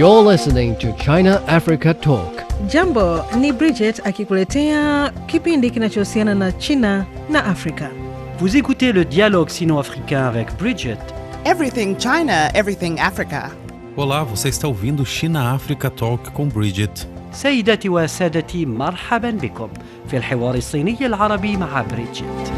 You're listening to China Africa Talk. Jambo, ni Bridget akikuletea kipindi kinachohusiana na China na Afrika. Vous écoutez le dialogue sino-africain avec Bridget. Everything China, everything Africa. Olá, você está ouvindo China Africa Talk com Bridget. سيداتي وسادتي مرحبا بكم في الحوار الصيني العربي مع بريدجيت.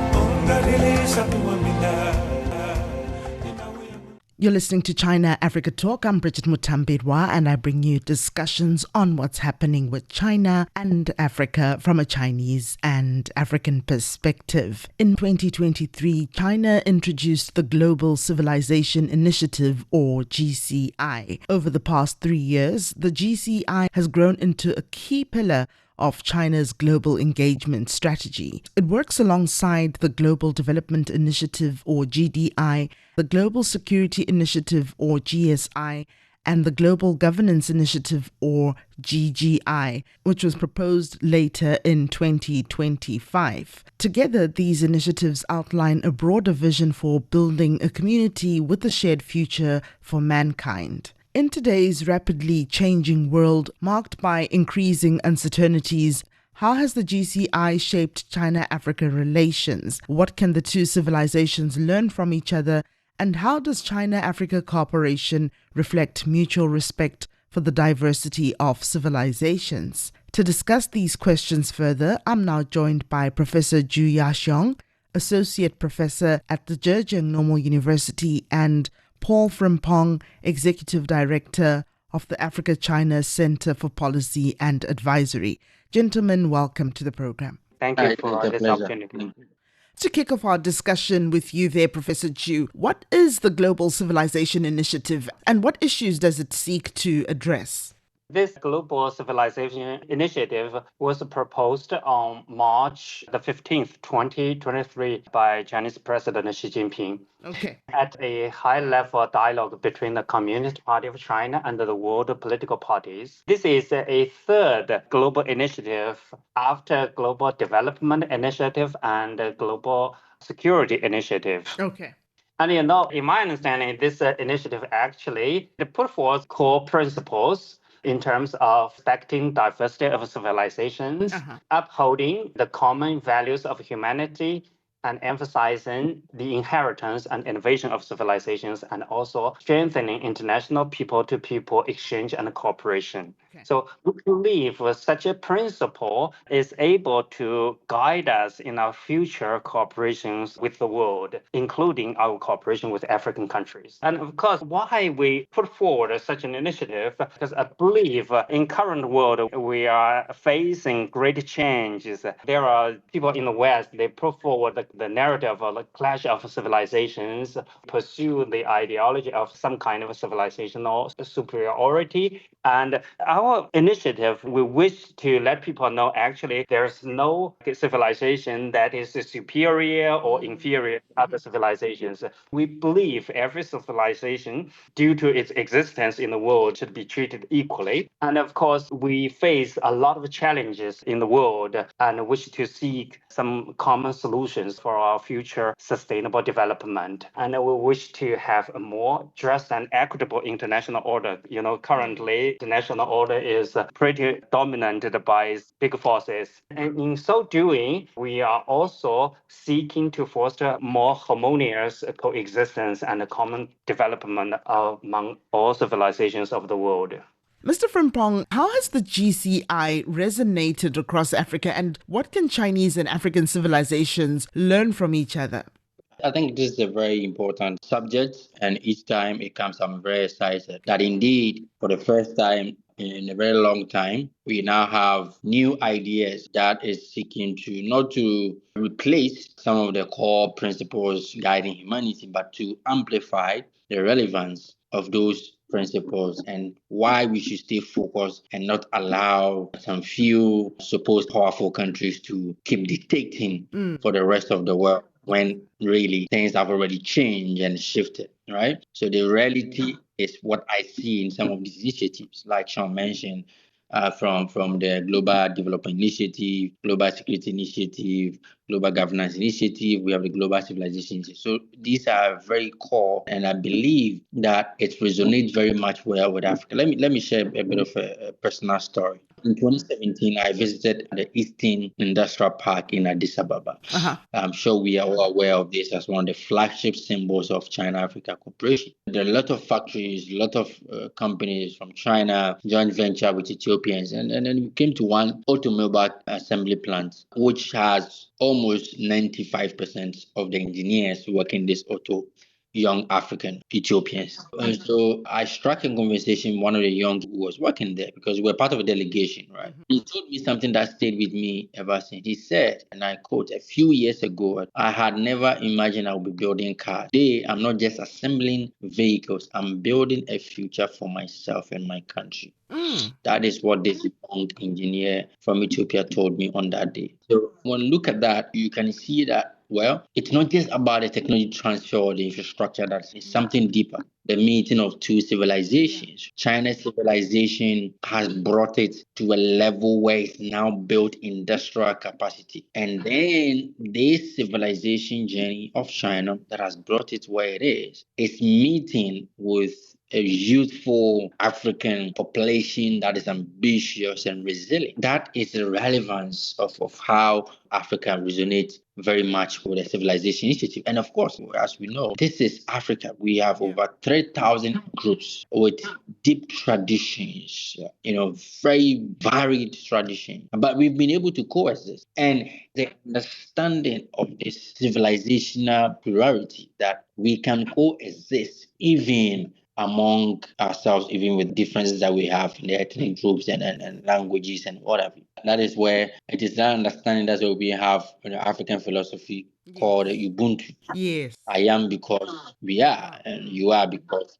You're listening to China Africa Talk. I'm Bridget Mutambidwa, and I bring you discussions on what's happening with China and Africa from a Chinese and African perspective. In 2023, China introduced the Global Civilization Initiative, or GCI. Over the past 3 years, the GCI has grown into a key pillar of China's global engagement strategy. It works alongside the Global Development Initiative, or GDI, the Global Security Initiative, or GSI, and the Global Governance Initiative, or GGI, which was proposed later in 2025. Together, these initiatives outline a broader vision for building a community with a shared future for mankind. In today's rapidly changing world, marked by increasing uncertainties, how has the GCI shaped China-Africa relations? What can the two civilizations learn from each other? And how does China-Africa cooperation reflect mutual respect for the diversity of civilizations? To discuss these questions further, I'm now joined by Professor Zhu Yaxiong, Associate Professor at the Zhejiang Normal University, and Paul Frimpong, Executive Director of the Africa-China Center for Policy and Advisory. Gentlemen, welcome to the program. Thank you for this opportunity. To kick off our discussion with you there, Professor Zhu, what is the Global Civilization Initiative and what issues does it seek to address? This Global Civilization Initiative was proposed on March the 15th, 2023 by Chinese President Xi Jinping. Okay. At a high-level dialogue between the Communist Party of China and the world political parties. This is a third global initiative after Global Development Initiative and Global Security Initiative. Okay. And in my understanding, this initiative actually put forth core principles in terms of respecting diversity of civilizations, upholding the common values of humanity, and emphasizing the inheritance and innovation of civilizations, and also strengthening international people-to-people exchange and cooperation. Okay. So we believe such a principle is able to guide us in our future cooperations with the world, including our cooperation with African countries. And of course, why we put forward such an initiative, because I believe in current world, we are facing great changes. There are people in the West, they put forward the narrative of the clash of civilizations, pursue the ideology of some kind of civilizational superiority. And our initiative, we wish to let people know actually there's no civilization that is superior or inferior to other civilizations. We believe every civilization, due to its existence in the world, should be treated equally. And of course, we face a lot of challenges in the world and wish to seek some common solutions for our future sustainable development. And we wish to have a more just and equitable international order. Currently, international order is pretty dominated by big forces. And in so doing, we are also seeking to foster more harmonious coexistence and common development among all civilizations of the world. Mr. Frimpong, how has the GCI resonated across Africa, and what can Chinese and African civilizations learn from each other? I think this is a very important subject, and each time it comes, I'm very excited that indeed, for the first time in a very long time, we now have new ideas that is seeking to not to replace some of the core principles guiding humanity, but to amplify the relevance of those principles and why we should stay focused and not allow some few supposed powerful countries to keep dictating for the rest of the world when really things have already changed and shifted, right? So the reality is what I see in some of these initiatives, like Sean mentioned, from the Global Development Initiative, Global Security Initiative, Global Governance Initiative, we have the Global Civilization Initiative. So these are very core, and I believe that it resonates very much well with Africa. Let me share a bit of a personal story. In 2017, I visited the Eastern Industrial Park in Addis Ababa. I'm sure we are all aware of this as one of the flagship symbols of China-Africa cooperation. There are a lot of factories, a lot of companies from China, joint venture with Ethiopians, and then we came to one automobile assembly plant, which has almost 95% of the engineers working this auto young African Ethiopians. And so I struck a conversation with one of the young who was working there because we were part of a delegation, right? He told me something that stayed with me ever since. He said, and I quote, a few years ago, I had never imagined I would be building cars. Today, I'm not just assembling vehicles, I'm building a future for myself and my country. That is what this young engineer from Ethiopia told me on that day. So when you look at that, you can see that, well, it's not just about the technology transfer or the infrastructure, it's something deeper. The meeting of two civilizations. China's civilization has brought it to a level where it's now built industrial capacity. And then this civilization journey of China that has brought it where it is meeting with a youthful African population that is ambitious and resilient. That is the relevance of how Africa resonates very much with the Civilization Initiative. And of course, as we know, this is Africa. We have over 3,000 groups with deep traditions, very varied traditions. But we've been able to coexist. And the understanding of this civilizational plurality that we can coexist even among ourselves, even with differences that we have in the ethnic groups and languages and whatever. That is where it is that understanding that's where we have African philosophy called Ubuntu. Yes. I am because we are, and you are because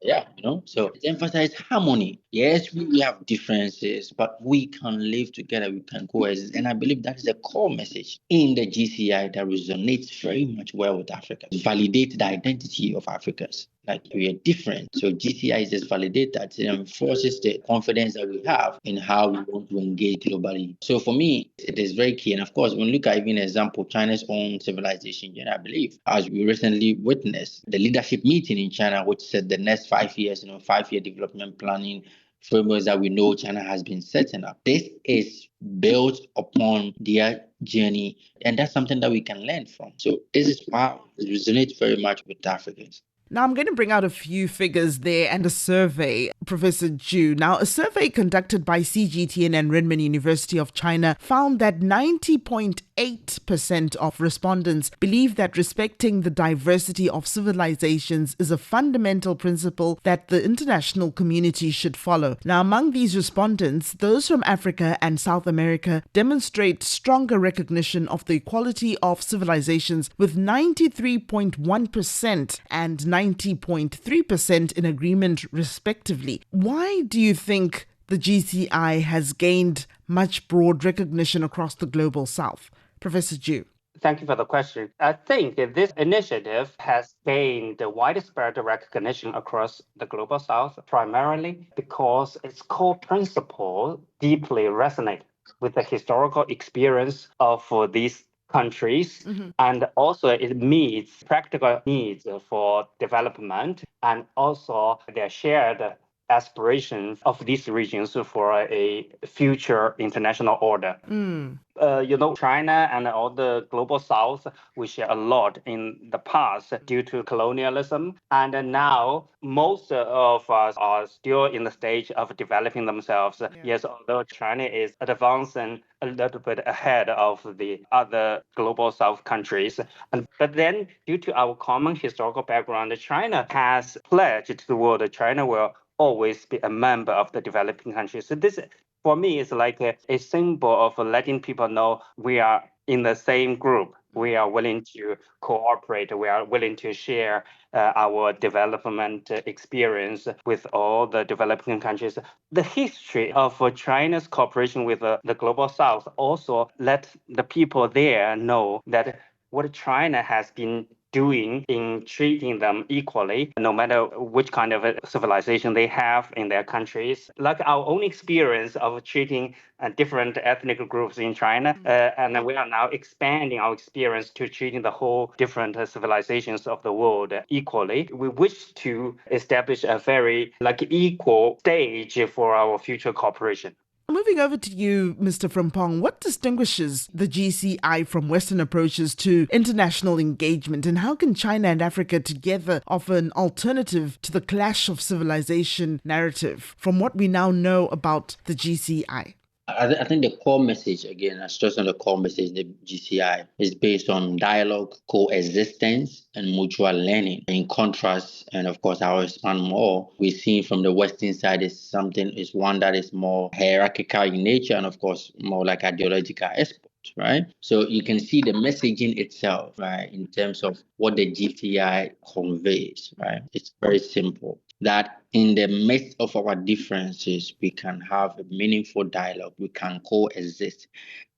So it emphasizes harmony. Yes, we have differences, but we can live together, we can coexist. And I believe that is a core message in the GCI that resonates very much well with Africa. Validate the identity of Africans. Like we are different. So GCI just validate that. It enforces the confidence that we have in how we want to engage globally. So for me, it is very key. And of course, when we look at even an example, China's own civilization, I believe, as we recently witnessed, the leadership meeting in China, which said the next 5 years, 5-year development planning frameworks that we know China has been setting up. This is built upon their journey, and that's something that we can learn from. So this is why it resonates very much with Africans. Now, I'm going to bring out a few figures there and a survey, Professor Ju. Now, a survey conducted by CGTN and Renmin University of China found that 90.8% of respondents believe that respecting the diversity of civilizations is a fundamental principle that the international community should follow. Now, among these respondents, those from Africa and South America demonstrate stronger recognition of the equality of civilizations, with 93.1% and 90.3% in agreement, respectively. Why do you think the GCI has gained much broad recognition across the global south? Professor Ju. Thank you for the question. I think this initiative has gained widespread recognition across the global south, primarily because its core principle deeply resonates with the historical experience of these countries, and also it meets practical needs for development and also their shared aspirations of these regions for a future international order. China and all the global south, we share a lot in the past due to colonialism. And now most of us are still in the stage of developing themselves. Yes, although China is advancing a little bit ahead of the other global south countries. But then due to our common historical background, China has pledged to the world China will always be a member of the developing countries. So this, for me, is like a symbol of letting people know we are in the same group. We are willing to cooperate. We are willing to share our development experience with all the developing countries. The history of China's cooperation with the global south also let the people there know that what China has been doing in treating them equally, no matter which kind of a civilization they have in their countries. Like our own experience of treating different ethnic groups in China, and we are now expanding our experience to treating the whole different civilizations of the world equally. We wish to establish a very equal stage for our future cooperation. Moving over to you, Mr. Frimpong, what distinguishes the GCI from Western approaches to international engagement, and how can China and Africa together offer an alternative to the clash of civilization narrative from what we now know about the GCI? I think the core message, again, I stress on the core message, the GCI is based on dialogue, coexistence, and mutual learning. In contrast, and of course, I'll expand more, we're seeing from the Western side is one that is more hierarchical in nature, and of course, more like ideological export. Right, so you can see the messaging itself, right, in terms of what the GCI conveys. Right, it's very simple that in the midst of our differences, we can have a meaningful dialogue, we can coexist,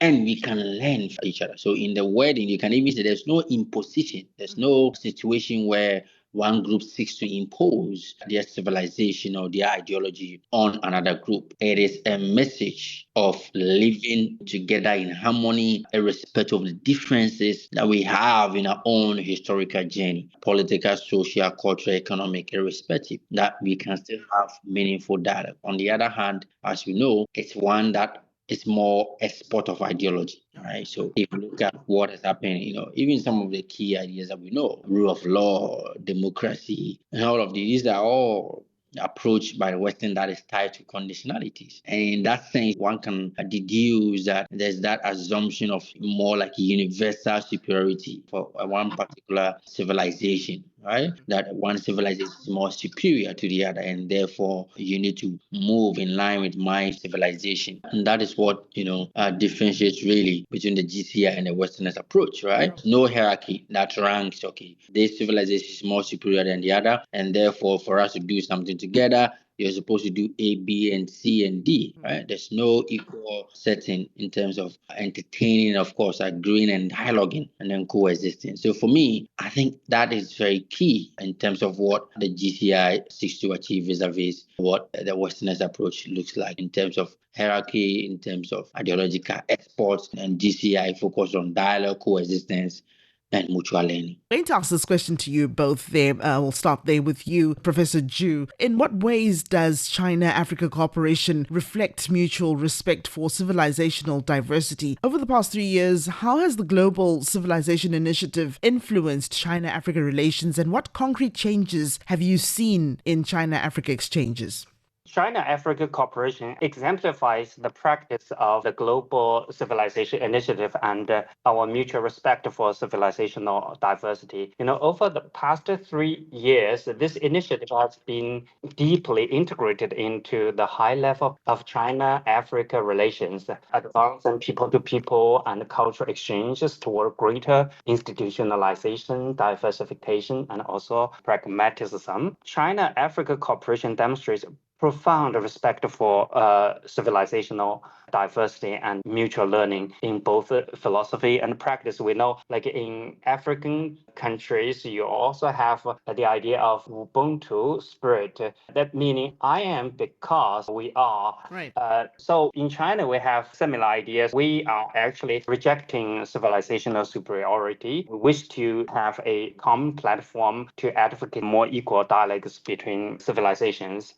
and we can learn from each other. So in the wedding, you can even say there's no imposition, there's no situation where one group seeks to impose their civilization or their ideology on another group. It is a message of living together in harmony, irrespective of the differences that we have in our own historical journey, political, social, cultural, economic, irrespective, that we can still have meaningful dialogue. On the other hand, as we know, it's one that it's more export of ideology, right? So if you look at what is happening, even some of the key ideas that we know, rule of law, democracy, and all of these are all approach by the Western that is tied to conditionalities. And in that sense, one can deduce that there's that assumption of more like universal superiority for one particular civilization, right? That one civilization is more superior to the other, and therefore you need to move in line with my civilization. And that is what, differentiates really between the GCI and the Westerners approach, right? No hierarchy that ranks, okay, this civilization is more superior than the other, and therefore for us to do something together, you're supposed to do A, B, and C, and D, right? There's no equal setting in terms of entertaining, of course, agreeing and dialoguing, and then coexisting. So for me, I think that is very key in terms of what the GCI seeks to achieve vis-a-vis what the Westerners approach looks like in terms of hierarchy, in terms of ideological exports, and GCI focus on dialogue, coexistence, and mutual learning. I'm going to ask this question to you both there. We'll start there with you, Professor Zhu. In what ways does China-Africa cooperation reflect mutual respect for civilizational diversity? Over the past 3 years, how has the Global Civilization Initiative influenced China-Africa relations, and what concrete changes have you seen in China-Africa exchanges? China-Africa cooperation exemplifies the practice of the Global Civilization Initiative and our mutual respect for civilizational diversity. Over the past 3 years, this initiative has been deeply integrated into the high level of China-Africa relations, advancing people-to-people and cultural exchanges toward greater institutionalization, diversification, and also pragmatism. China-Africa cooperation demonstrates profound respect for civilizational diversity and mutual learning in both philosophy and practice. We know, like in African countries, you also have the idea of Ubuntu spirit. That meaning I am because we are. Right. So in China, we have similar ideas. We are actually rejecting civilizational superiority. We wish to have a common platform to advocate more equal dialogues between civilizations.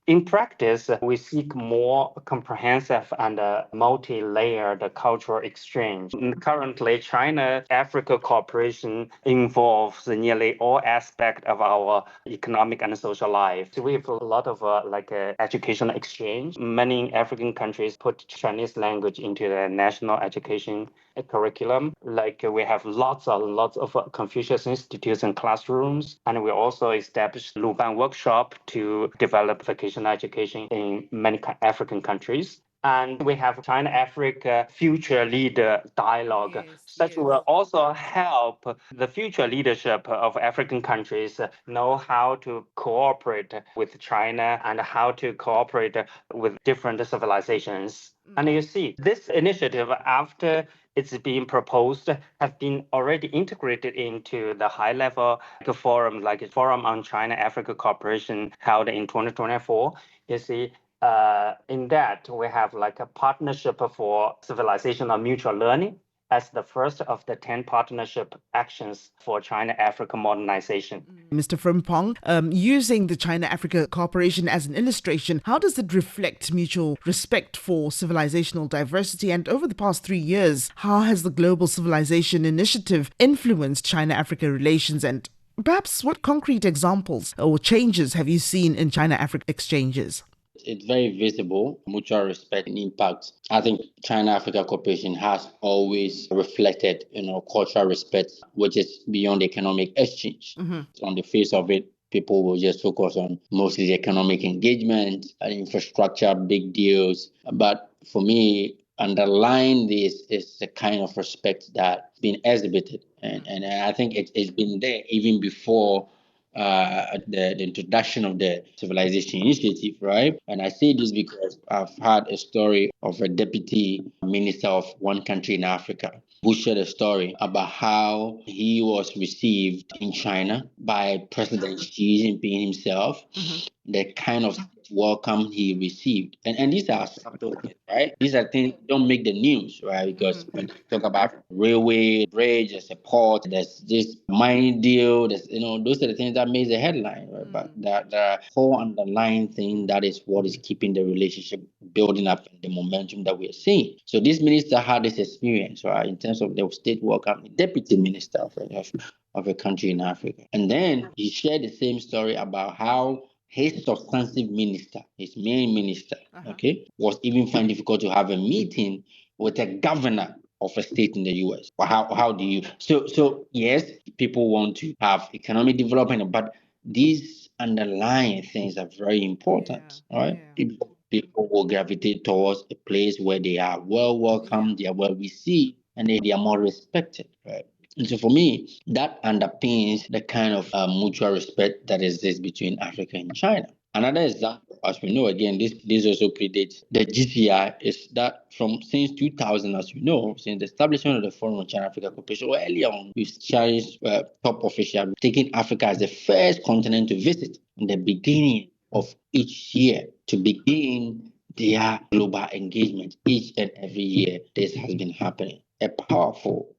In practice, we seek more comprehensive and multi-layered cultural exchange. Currently, China-Africa cooperation involves nearly all aspects of our economic and social life. We have a lot of educational exchange. Many African countries put Chinese language into their national education curriculum. Like we have lots of Confucius institutes and classrooms, and we also established Luban workshop to develop vocational education in many African countries. And we have China-Africa Future Leader Dialogue. Such will also help the future leadership of African countries know how to cooperate with China and how to cooperate with different civilizations. And you see, this initiative, after it's been proposed, have been already integrated into the high-level forum, like a Forum on China-Africa Cooperation held in 2024. You see, in that, we have like a partnership for civilizational mutual learning as the first of the 10 partnership actions for China-Africa modernization. Mr. Frimpong, using the China-Africa cooperation as an illustration, how does it reflect mutual respect for civilizational diversity? And over the past 3 years, how has the Global Civilization Initiative influenced China-Africa relations? And perhaps what concrete examples or changes have you seen in China-Africa exchanges? It's very visible, mutual respect and impact. I think China-Africa cooperation has always reflected, cultural respect, which is beyond economic exchange. On the face of it, people will just focus on mostly the economic engagement and infrastructure, big deals. But for me, underlying this is the kind of respect that's been exhibited. And I think it's been there even before the introduction of the Civilization Initiative, right? And I say this because I've had a story of a deputy minister of one country in Africa who shared a story about how he was received in China by President Xi Jinping himself, the kind of welcome he received. And these are subtle things, right? These are things that don't make the news, right? Because when you talk about railway, bridge, there's a port, there's this mining deal, there's, those are the things that makes the headline, right? But the whole underlying thing, that is what is keeping the relationship building up and the momentum that we're seeing. So this minister had this experience, right, in terms of the state welcome, the deputy minister of a country in Africa. And then he shared the same story about how his substantive minister, his main minister, was even finding difficult to have a meeting with a governor of a state in the US. How do you so yes, people want to have economic development, but these underlying things are very important, right? People will gravitate towards a place where they are well welcomed, they are well received, and they are more respected, right? And so for me, that underpins the kind of mutual respect that exists between Africa and China. Another example, as we know, again, this also predates the GCI, is that since 2000, as you know, since the establishment of the Forum on China-Africa Cooperation, or earlier on, we've cherished top officials taking Africa as the first continent to visit in the beginning of each year to begin their global engagement. Each and every year, this has been happening. A powerful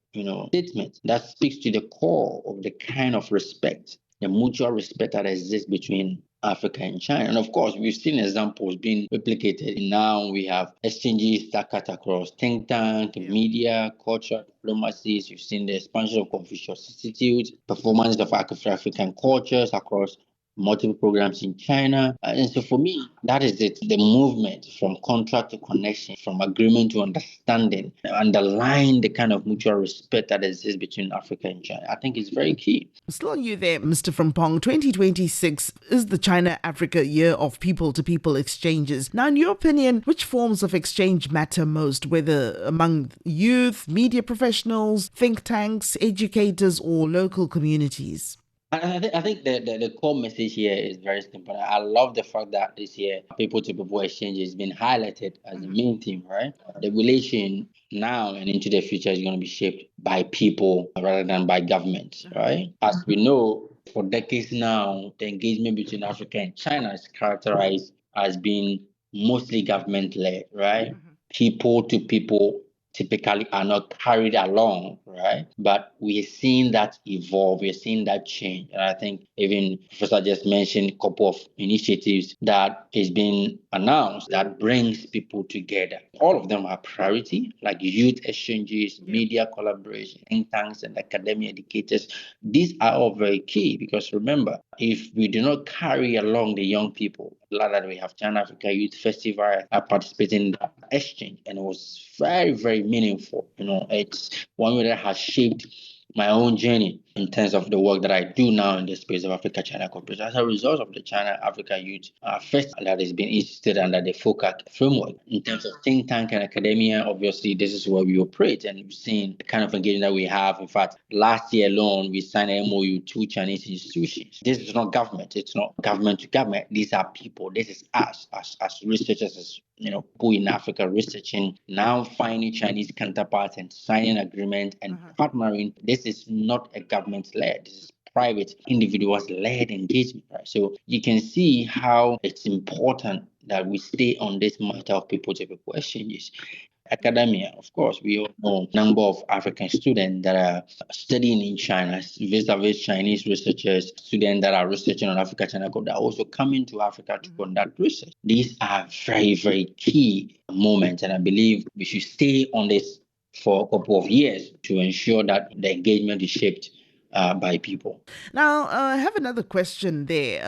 statement that speaks to the core of the kind of respect, the mutual respect that exists between Africa and China. And of course, we've seen examples being replicated. Now we have exchanges that cut across think tank, media, culture, diplomacies. You've seen the expansion of Confucius Institute, performance of African cultures across multiple programs in China. And so for me, that is it. The movement from contract to connection, from agreement to understanding, underlying the kind of mutual respect that exists between Africa and China, I think is very key. Still on you there, Mr. Frimpong. 2026 is the China-Africa Year of People-to-People Exchanges. Now, in your opinion, which forms of exchange matter most, whether among youth, media professionals, think tanks, educators, or local communities? I think the core message here is very simple. I love the fact that this year people-to-people exchange has been highlighted as the main theme, right? The relation now and into the future is going to be shaped by people rather than by governments, right? As we know, for decades now, the engagement between Africa and China is characterized as being mostly government-led, right? People-to-people typically are not carried along, right? But we are seeing that evolve, we are seeing that change. And I think even Professor just mentioned a couple of initiatives that is being announced that brings people together. All of them are priority, like youth exchanges, media collaboration, think tanks and academic educators. These are all very key because remember, if we do not carry along the young people, like that we have China Africa Youth Festival, I participated in that exchange and it was very, very meaningful. It's one way that has shaped my own journey in terms of the work that I do now in the space of Africa-China cooperation as a result of the China-Africa Youth Fest that has been instituted under the FOCAC framework. In terms of think tank and academia, obviously, this is where we operate, and we've seen the kind of engagement that we have. In fact, last year alone, we signed an MOU with 2 Chinese institutions. This is not government. It's not government to government. These are people. This is us, as researchers, as people in Africa researching, now finding Chinese counterparts and signing agreement and partnering. This is not a government-led. This is private individuals-led engagement, right? So you can see how it's important that we stay on this matter of people-to-people exchanges. Academia, of course, we all know a number of African students that are studying in China, vis-a-vis Chinese researchers, students that are researching on Africa-China that are also coming to Africa to conduct research. These are very, very key moments, and I believe we should stay on this for a couple of years to ensure that the engagement is shaped by people. Now, I have another question there.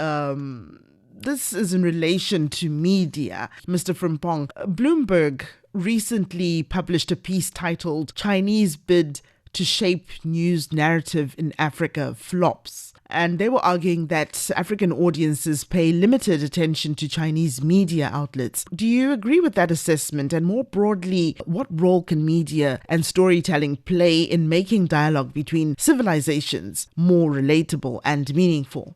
This is in relation to media, Mr. Frimpong. Bloomberg recently published a piece titled Chinese Bid to Shape News Narrative in Africa Flops. And they were arguing that African audiences pay limited attention to Chinese media outlets. Do you agree with that assessment? And more broadly, what role can media and storytelling play in making dialogue between civilizations more relatable and meaningful?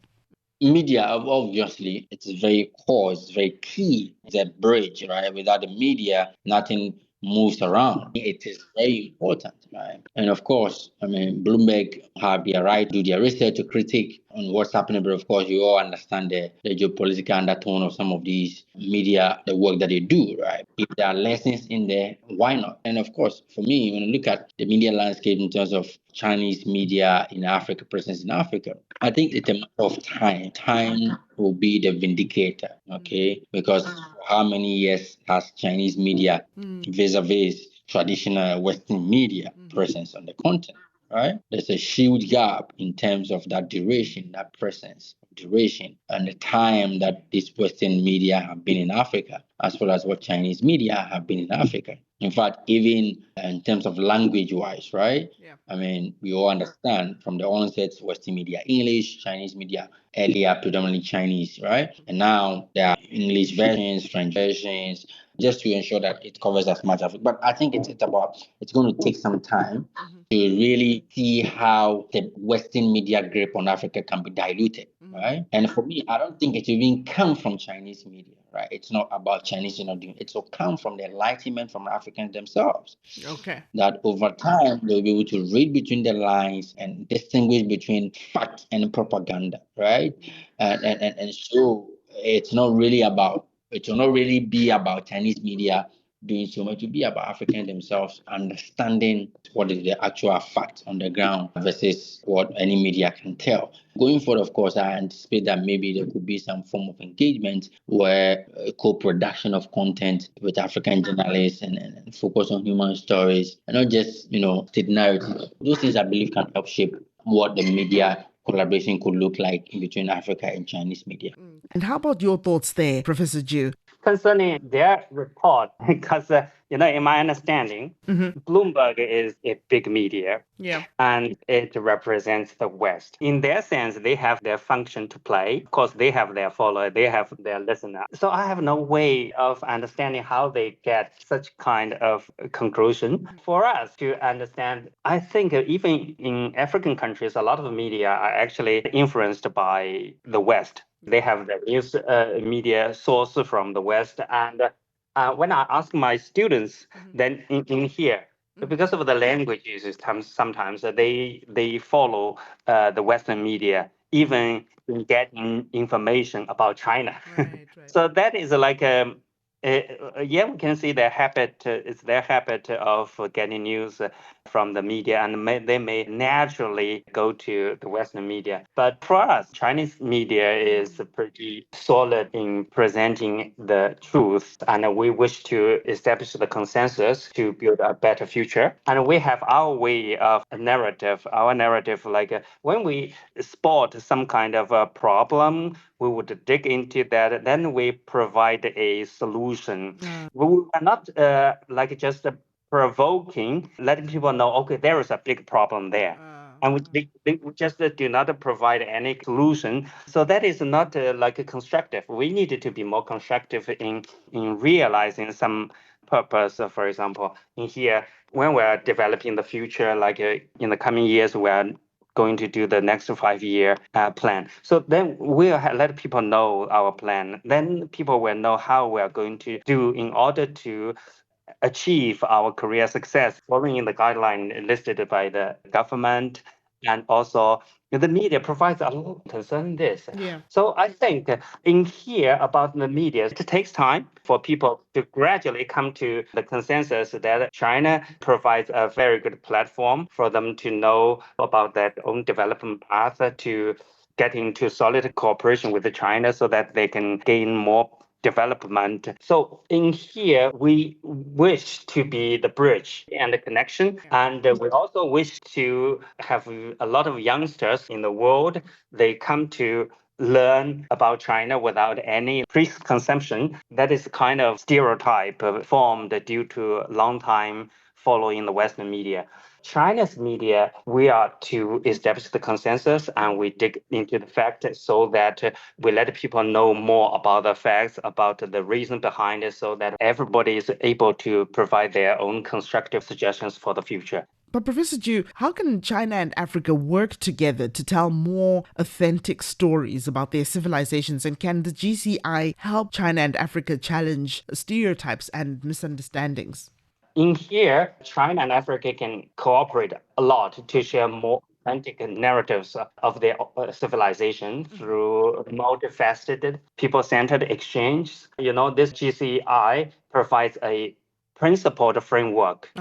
Media, obviously, it's very core, it's very key. It's a bridge, right? Without the media, nothing moves around. It is very important, right? And of course, Bloomberg have their right to do their research, to critique on what's happening, but of course, you all understand the geopolitical undertone of some of these media, the work that they do, right? If there are lessons in there, why not? And of course, for me, when I look at the media landscape in terms of Chinese media in Africa, presence in Africa, I think it's a matter of time. Time will be the vindicator, okay? Because for how many years has Chinese media vis-a-vis traditional Western media presence on the continent, right? There's a huge gap in terms of that duration, that presence, duration, and the time that these Western media have been in Africa, as well as what Chinese media have been in Africa. In fact, even in terms of language-wise, right? Yeah. We all understand from the onset, Western media English, Chinese media earlier predominantly Chinese, right? And now there are English versions, French versions, just to ensure that it covers as much of it. But I think it's going to take some time to really see how the Western media grip on Africa can be diluted, right? And for me, I don't think it even come from Chinese media, right? It's not about Chinese, doing it. will come from the enlightenment from Africans themselves. Okay. That over time they'll be able to read between the lines and distinguish between fact and propaganda, right? And so it will not really be about Chinese media doing so much. To be about Africans themselves understanding what is the actual fact on the ground versus what any media can tell. Going forward, of course, I anticipate that maybe there could be some form of engagement where co-production of content with African journalists and focus on human stories and not just, state narratives. Those things I believe can help shape what the media collaboration could look like in between Africa and Chinese media. And how about your thoughts there, Professor Ju? Concerning their report, because, in my understanding, Bloomberg is a big media. Yeah. And it represents the West. In their sense, they have their function to play. Of course, they have their follower, they have their listener. So I have no way of understanding how they get such kind of conclusion. For us to understand, I think even in African countries, a lot of media are actually influenced by the West. They have their news media source from the West. And when I ask my students, then in here, because of the languages, sometimes they follow the Western media, even in getting information about China. Right. So that is like we can see their habit. It's their habit of getting news from the media, and they may naturally go to the Western media. But for us, Chinese media is pretty solid in presenting the truth, and we wish to establish the consensus to build a better future. And we have our way of narrative. Our narrative, like when we spot some kind of a problem, we would dig into that. Then we provide a solution. We are not like just provoking, letting people know, okay, there is a big problem there. and they just do not provide any solution. So that is not like a constructive. We need to be more constructive in realizing some purpose. For example, in here, when we are developing the future, like in the coming years, we are going to do the next 5 year plan. So then we'll let people know our plan. Then people will know how we are going to do in order to achieve our career success, following the guideline listed by the government. And also the media provides a lot of concern this. Yeah. So I think in here about the media, it takes time for people to gradually come to the consensus that China provides a very good platform for them to know about their own development path, to get into solid cooperation with China so that they can gain more development. So in here, we wish to be the bridge and the connection. And we also wish to have a lot of youngsters in the world. They come to learn about China without any preconception. That is kind of stereotype formed due to long time following the Western media. China's media, we are to establish the consensus and we dig into the fact so that we let people know more about the facts, about the reason behind it, so that everybody is able to provide their own constructive suggestions for the future. But Professor Ju, how can China and Africa work together to tell more authentic stories about their civilizations? And can the GCI help China and Africa challenge stereotypes and misunderstandings? In here, China and Africa can cooperate a lot to share more authentic narratives of their civilization through multifaceted, people-centered exchange. This GCI provides a principled framework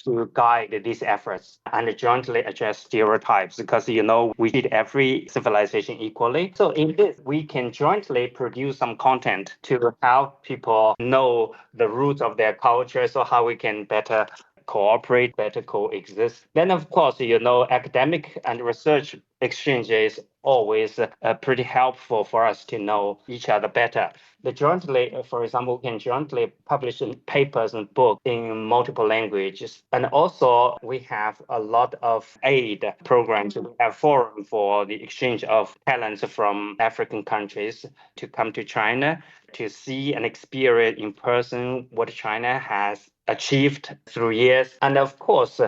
to guide these efforts and jointly address stereotypes, because we treat every civilization equally. So in this, we can jointly produce some content to help people know the roots of their culture, so how we can better cooperate, better coexist. Then, of course, academic and research exchange is always pretty helpful for us to know each other better. For example, we can jointly publish papers and books in multiple languages. And also, we have a lot of aid programs. We have forum for the exchange of talents from African countries to come to China to see and experience in person what China has achieved through years. And of course,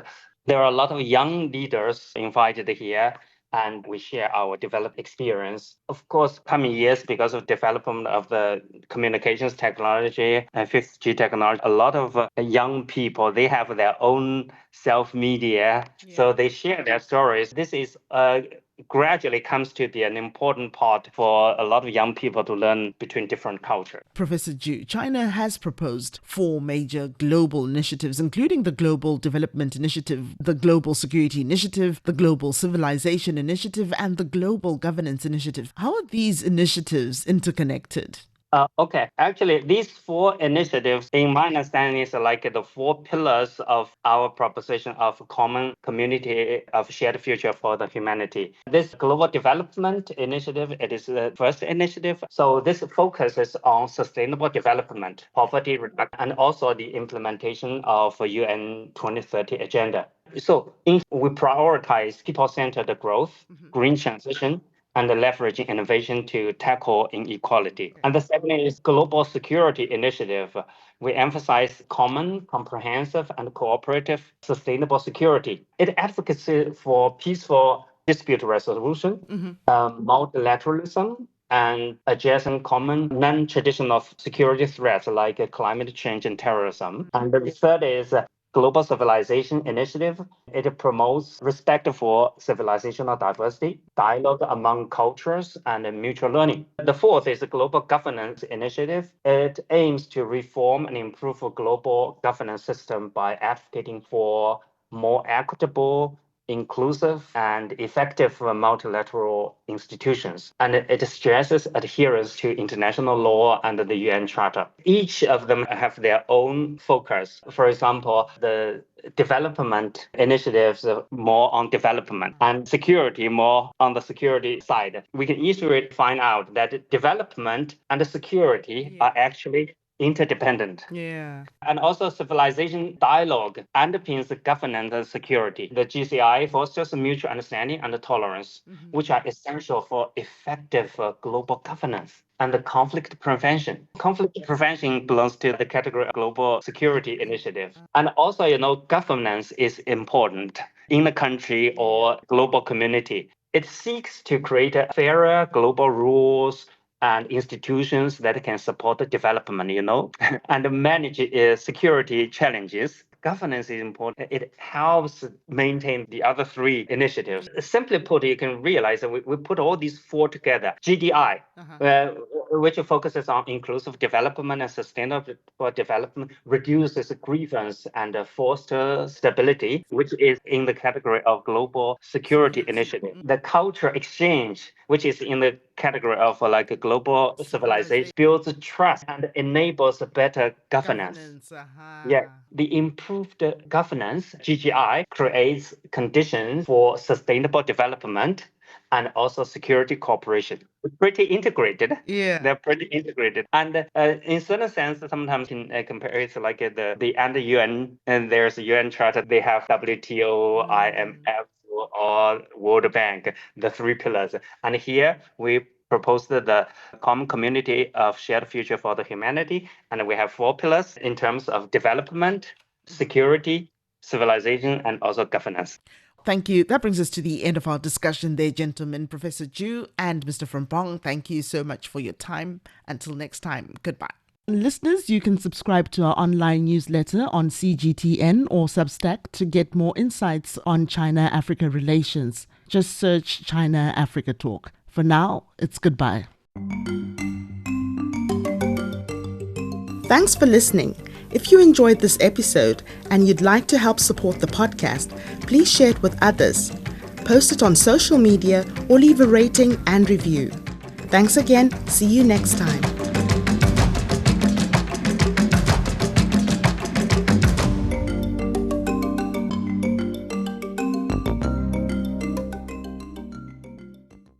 there are a lot of young leaders invited here, and we share our developed experience. Of course, coming years, because of development of the communications technology and 5G technology, a lot of young people, they have their own self-media, so they share their stories. This is gradually comes to be an important part for a lot of young people to learn between different cultures. Professor Ju, China has proposed 4 major global initiatives, including the Global Development Initiative, the Global Security Initiative, the Global Civilization Initiative, and the Global Governance Initiative. How are these initiatives interconnected? Okay. Actually, these 4 initiatives, in my understanding, is like the 4 pillars of our proposition of common community of shared future for the humanity. This Global Development Initiative, it is the first initiative. So this focuses on sustainable development, poverty reduction, and also the implementation of UN 2030 agenda. So we prioritize people-centered growth, green transition, and leveraging innovation to tackle inequality. And the second is Global Security Initiative. We emphasize common, comprehensive, and cooperative sustainable security. It advocates for peaceful dispute resolution, multilateralism, and addressing common non-traditional security threats like climate change and terrorism. And the third is Global Civilization Initiative. It promotes respect for civilizational diversity, dialogue among cultures, and mutual learning. The fourth is the Global Governance Initiative. It aims to reform and improve a global governance system by advocating for more equitable, inclusive, and effective multilateral institutions. And it stresses adherence to international law and the UN Charter. Each of them have their own focus. For example, the development initiatives are more on development and security more on the security side. We can easily find out that development and security are actually interdependent. Yeah. And also civilization dialogue underpins the governance and security. The GCI fosters mutual understanding and tolerance, which are essential for effective global governance and the conflict prevention. Conflict prevention belongs to the category of global security initiative. And also, governance is important in a country or global community. It seeks to create a fairer global rules and institutions that can support the development, and manage security challenges. Governance is important. It helps maintain the other three initiatives. Simply put, you can realize that we put all these four together. GDI, which focuses on inclusive development and sustainable development, reduces grievance and fosters stability, which is in the category of global security initiative. The culture exchange, which is in the category of like a global civilization, builds trust and enables better governance. Yeah, the improved governance, GGI, creates conditions for sustainable development and also security cooperation. It's pretty integrated. Yeah. They're pretty integrated. And in certain sense, sometimes you can compare it to like the under UN, and there's a UN charter, they have WTO, IMF, or World Bank, the three pillars. And here we proposed the common community of shared future for the humanity. And we have four pillars in terms of development, security, civilization, and also governance. Thank you. That brings us to the end of our discussion there, gentlemen. Professor Ju and Mr. Frimpong, thank you so much for your time. Until next time, goodbye. Listeners, you can subscribe to our online newsletter on CGTN or Substack to get more insights on China-Africa relations. Just search China-Africa Talk. For now, it's goodbye. Thanks for listening. If you enjoyed this episode and you'd like to help support the podcast, please share it with others. Post it on social media or leave a rating and review. Thanks again. See you next time.